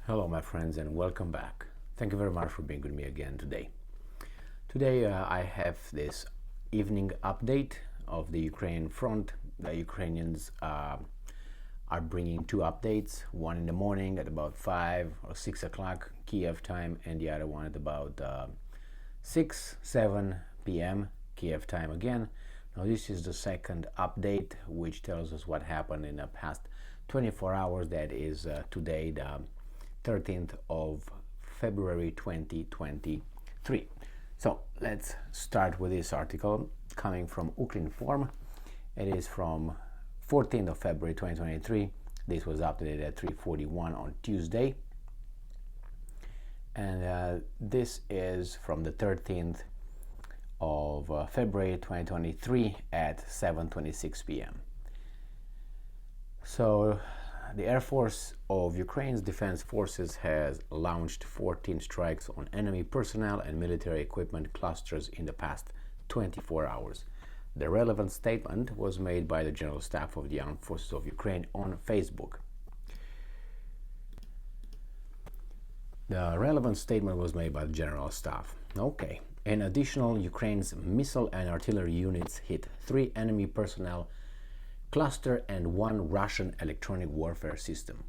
Hello, my friends, and welcome back. Thank you very much for being with me again today. Today, I have this evening update of the Ukrainian front. The Ukrainians are bringing two updates, one in the morning at about 5 or 6 o'clock Kiev time, and the other one at about 7 p.m. Kiev time again. Now, this is the second update, which tells us what happened in the past 24 hours. That is today, the 13th of February 2023. So let's start with this article coming from Ukrinform. It is from 14th of February 2023. This was updated at 3:41 on Tuesday. And this is from the 13th of February 2023 at 7:26 p.m. So the Air Force of Ukraine's Defense Forces has launched 14 strikes on enemy personnel and military equipment clusters in the past 24 hours. The relevant statement was made by the General Staff of the Armed Forces of Ukraine on Facebook. The relevant statement was made by the General Staff. Okay. In addition, Ukraine's missile and artillery units hit 3 enemy personnel cluster and 1 Russian electronic warfare system.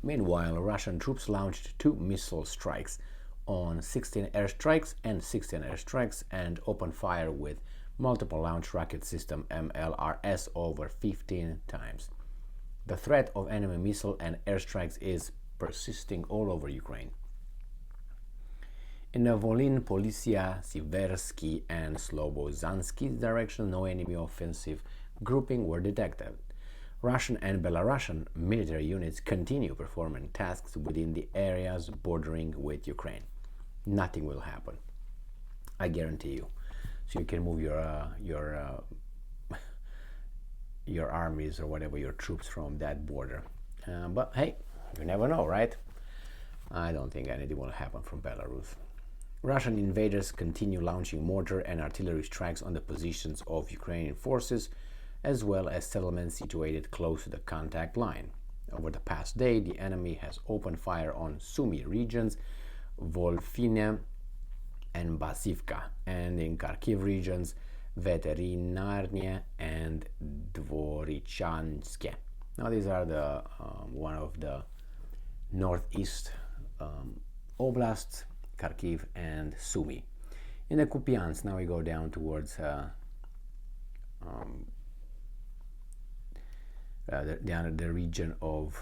Meanwhile, Russian troops launched 2 missile strikes on 16 airstrikes and opened fire with multiple launch rocket system MLRS over 15 times. The threat of enemy missile and airstrikes is persisting all over Ukraine. In the Volyn, Polisia, Siversky, and Slobozansky direction, no enemy offensive grouping were detected. Russian and Belarusian military units continue performing tasks within the areas bordering with Ukraine. Nothing will happen, I guarantee you. So you can move your armies or whatever, your troops from that border. But hey, you never know, right? I don't think anything will happen from Belarus. Russian invaders continue launching mortar and artillery strikes on the positions of Ukrainian forces, as well as settlements situated close to the contact line. Over the past day, the enemy has opened fire on Sumy regions, Volfine and Basivka, and in Kharkiv regions, Veterinarnie and Dvorichanske. Now, these are the one of the northeast oblasts, Kharkiv and Sumy. In the Kupiansk, now we go down towards the region of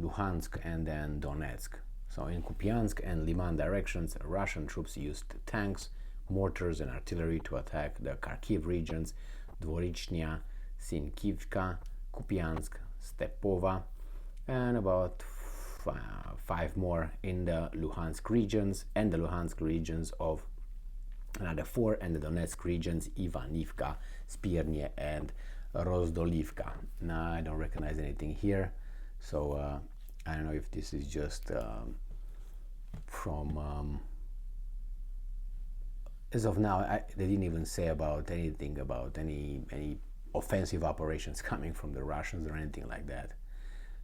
Luhansk and then Donetsk. So in Kupiansk and Liman directions, Russian troops used tanks, mortars, and artillery to attack the Kharkiv regions, Dvorichnia, Sinkivka, Kupiansk, Stepova, and about 5 more in the Luhansk regions, and the Luhansk regions of another 4, and the Donetsk regions, Ivanivka, Spirnie, and Rozdolivka. Now, I don't recognize anything here, so I don't know if this is just from as of now, they didn't even say about anything about any offensive operations coming from the Russians or anything like that.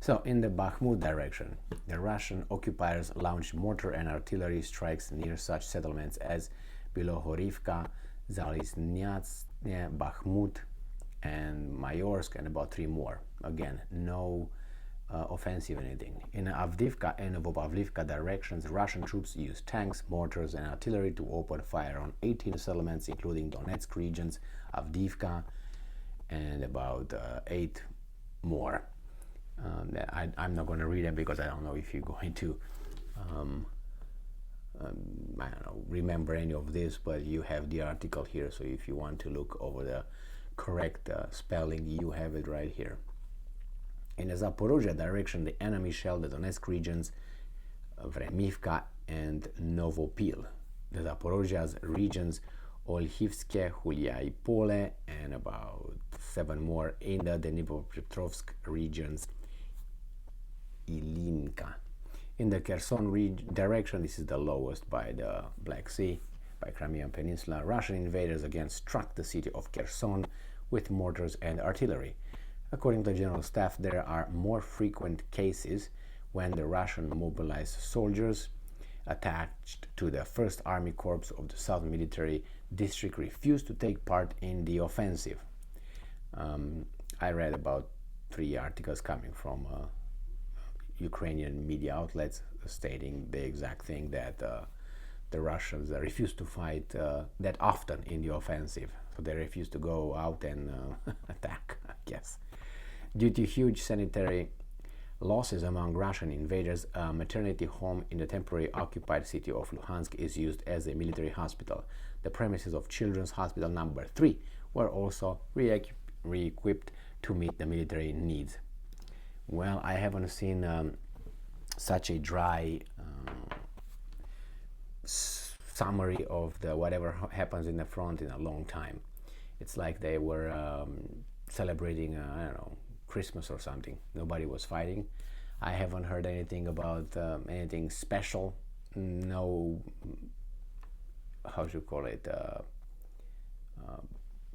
So in the Bakhmut direction, the Russian occupiers launched mortar and artillery strikes near such settlements as Bilohorivka, Zaliznyats, Bakhmut, and Mayorsk, and about 3 more. Again, no offensive anything. In Avdiivka and Vopavlivka directions, Russian troops used tanks, mortars, and artillery to open fire on 18 settlements, including Donetsk regions, Avdiivka, and about 8 more. I'm not going to read them because I don't know if you're going to I don't know, remember any of this, but you have the article here, so if you want to look over the correct spelling, you have it right here. In the Zaporozhye direction, the enemy shelled the Donetsk regions, Vremivka and Novopil. The Zaporozhye's regions, Olhivske, Huliaipole, and about 7 more in the Dnipropetrovsk regions, Ilinka. In the Kherson direction, this is the lowest by the Black Sea, by Crimean Peninsula, Russian invaders again struck the city of Kherson with mortars and artillery. According to the General Staff, there are more frequent cases when the Russian mobilized soldiers attached to the 1st Army Corps of the South Military District refused to take part in the offensive. I read about 3 articles coming from Ukrainian media outlets stating the exact thing, that the Russians refuse to fight that often in the offensive. So they refuse to go out and attack, I guess. Due to huge sanitary losses among Russian invaders, a maternity home in the temporarily occupied city of Luhansk is used as a military hospital. The premises of Children's Hospital Number 3 were also re-equipped to meet the military needs. Well, I haven't seen such a dry summary of the whatever happens in the front in a long time. It's like they were celebrating, I don't know, Christmas or something. Nobody was fighting. I haven't heard anything about anything special. No, how should you call it,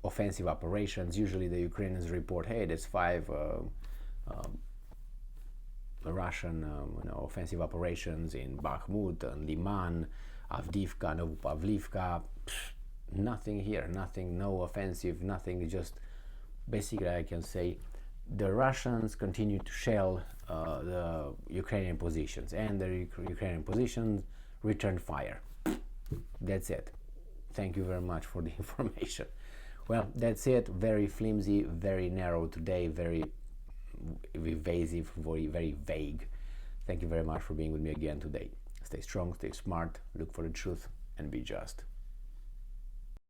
offensive operations. Usually the Ukrainians report, hey, there's 5 Russian offensive operations in Bakhmut and Liman, Avdiivka, Novopavlivka. Nothing here, nothing, no offensive, nothing. Just basically I can say the Russians continue to shell the Ukrainian positions, and the Ukrainian positions return fire. That's it. Thank you very much for the information. Well, that's it. Very flimsy, very narrow today, very evasive, very vague. Thank you very much for being with me again today. Stay strong, stay smart, look for the truth, and be just.